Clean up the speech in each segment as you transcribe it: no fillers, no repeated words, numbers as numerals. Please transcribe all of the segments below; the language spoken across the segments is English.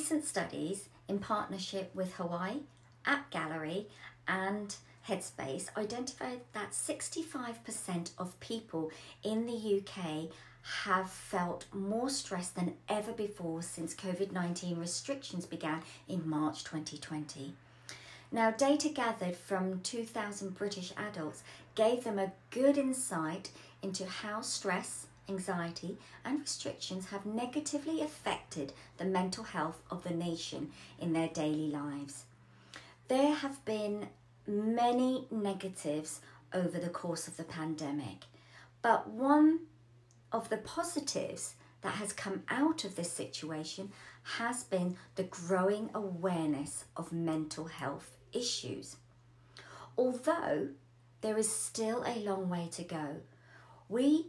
recent studies in partnership with Hawaii, App Gallery and Headspace identified that 65% of people in the UK have felt more stress than ever before since COVID-19 restrictions began in March 2020. Now, data gathered from 2,000 British adults gave them a good insight into how stress, anxiety and restrictions have negatively affected the mental health of the nation in their daily lives. There have been many negatives over the course of the pandemic, but one of the positives that has come out of this situation has been the growing awareness of mental health issues. Although there is still a long way to go, we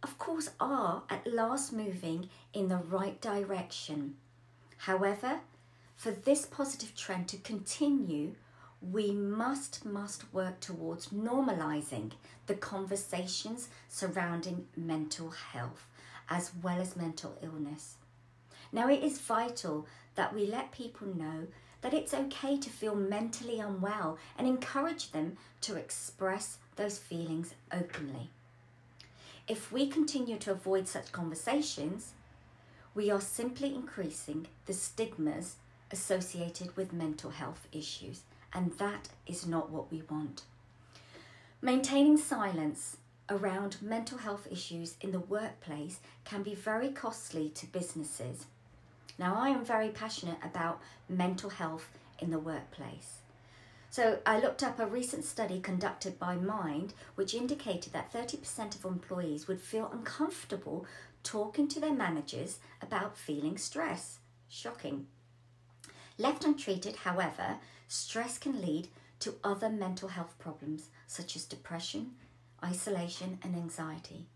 of course are at last moving in the right direction. However, for this positive trend to continue, we must work towards normalising the conversations surrounding mental health as well as mental illness. Now, it is vital that we let people know that it's okay to feel mentally unwell and encourage them to express those feelings openly. If we continue to avoid such conversations, we are simply increasing the stigmas associated with mental health issues, and that is not what we want. Maintaining silence around mental health issues in the workplace can be very costly to businesses. Now, I am very passionate about mental health in the workplace. So I looked up a recent study conducted by Mind, which indicated that 30% of employees would feel uncomfortable talking to their managers about feeling stress. Shocking. Left untreated, however, stress can lead to other mental health problems such as depression, isolation and anxiety.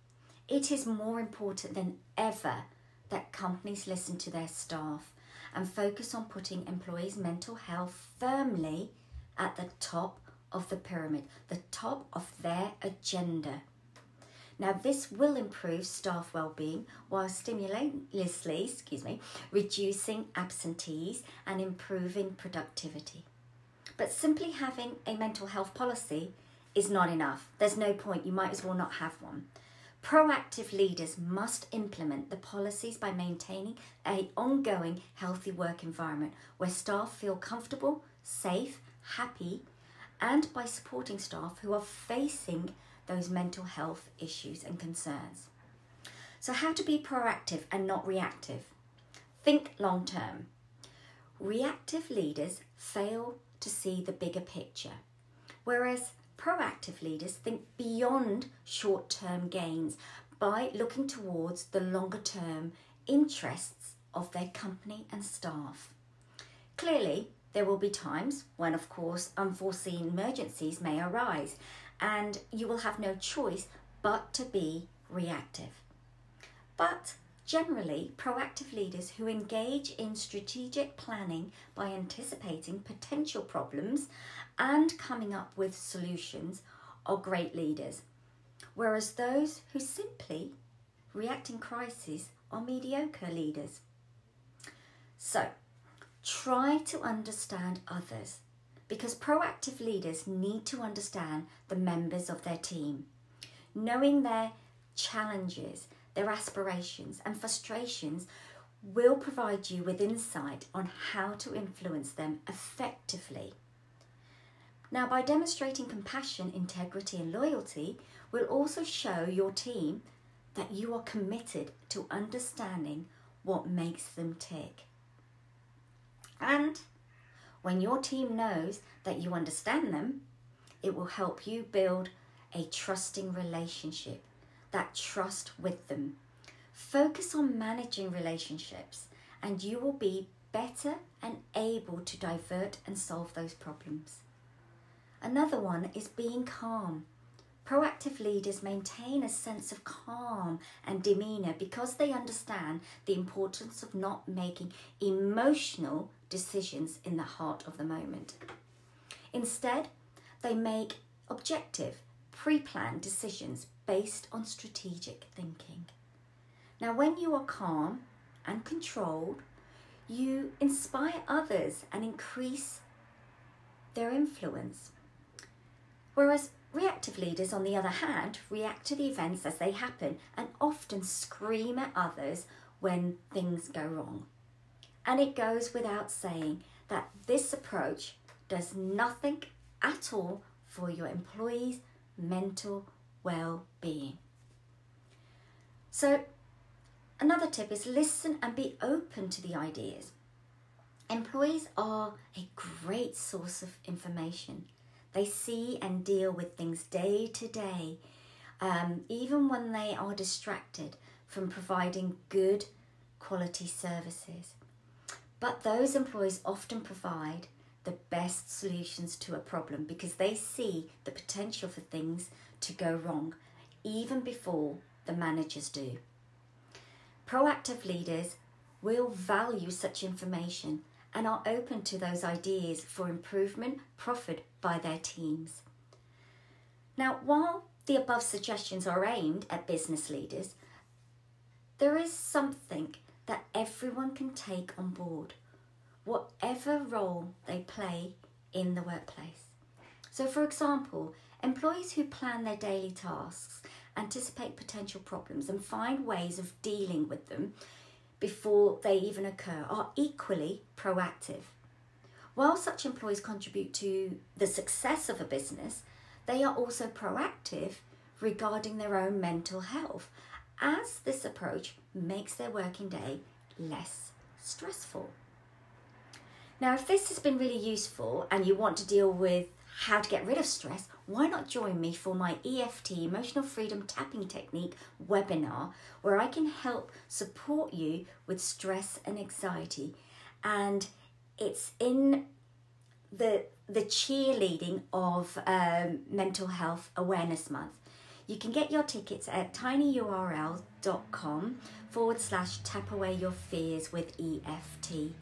It is more important than ever that companies listen to their staff and focus on putting employees' mental health firmly at the top of the pyramid, the top of their agenda. Now, this will improve staff well-being while stimulously, reducing absentees and improving productivity. But simply having a mental health policy is not enough. There's no point, you might as well not have one. Proactive leaders must implement the policies by maintaining an ongoing healthy work environment where staff feel comfortable, safe, happy, and by supporting staff who are facing those mental health issues and concerns. So how to be proactive and not reactive? Think long term. Reactive leaders fail to see the bigger picture, whereas proactive leaders think beyond short-term gains by looking towards the longer-term interests of their company and staff. Clearly, there will be times when, of course, unforeseen emergencies may arise, and you will have no choice but to be reactive. But generally, proactive leaders who engage in strategic planning by anticipating potential problems and coming up with solutions are great leaders, whereas those who simply react in crises are mediocre leaders. So, try to understand others, because proactive leaders need to understand the members of their team. Knowing their challenges, their aspirations and frustrations will provide you with insight on how to influence them effectively. Now, by demonstrating compassion, integrity and loyalty, will also show your team that you are committed to understanding what makes them tick. And when your team knows that you understand them, it will help you build a trusting relationship, that trust with them. Focus on managing relationships and you will be better and able to divert and solve those problems. Another one is being calm. Proactive leaders maintain a sense of calm and demeanour because they understand the importance of not making emotional decisions in the heart of the moment. Instead, they make objective, pre-planned decisions based on strategic thinking. Now, when you are calm and controlled, you inspire others and increase their influence. Whereas reactive leaders, on the other hand, react to the events as they happen and often scream at others when things go wrong. And it goes without saying that this approach does nothing at all for your employees' mental well-being. So another tip is listen and be open to the ideas. Employees are a great source of information. They see and deal with things day to day, even when they are distracted from providing good quality services. But those employees often provide the best solutions to a problem because they see the potential for things to go wrong even before the managers do. Proactive leaders will value such information and are open to those ideas for improvement proffered by their teams. Now, while the above suggestions are aimed at business leaders, there is something that everyone can take on board, whatever role they play in the workplace. So, for example, employees who plan their daily tasks, anticipate potential problems and find ways of dealing with them before they even occur are equally proactive. While such employees contribute to the success of a business, they are also proactive regarding their own mental health, as this approach makes their working day less stressful. Now, if this has been really useful and you want to deal with how to get rid of stress, why not join me for my EFT, Emotional Freedom Tapping Technique webinar, where I can help support you with stress and anxiety. And it's in the cheerleading of Mental Health Awareness Month. You can get your tickets at tinyurl.com/tapawayyourfears with EFT.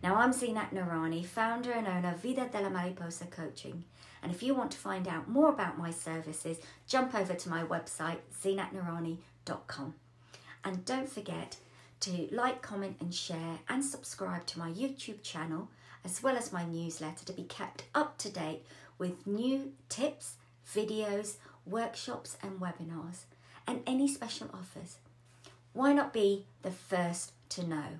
Now, I'm Zinat Narani, founder and owner of Vida de la Mariposa Coaching. And if you want to find out more about my services, jump over to my website, zinatnarani.com. And don't forget to like, comment and share and subscribe to my YouTube channel, as well as my newsletter, to be kept up to date with new tips, videos, workshops and webinars, and any special offers. Why not be the first to know?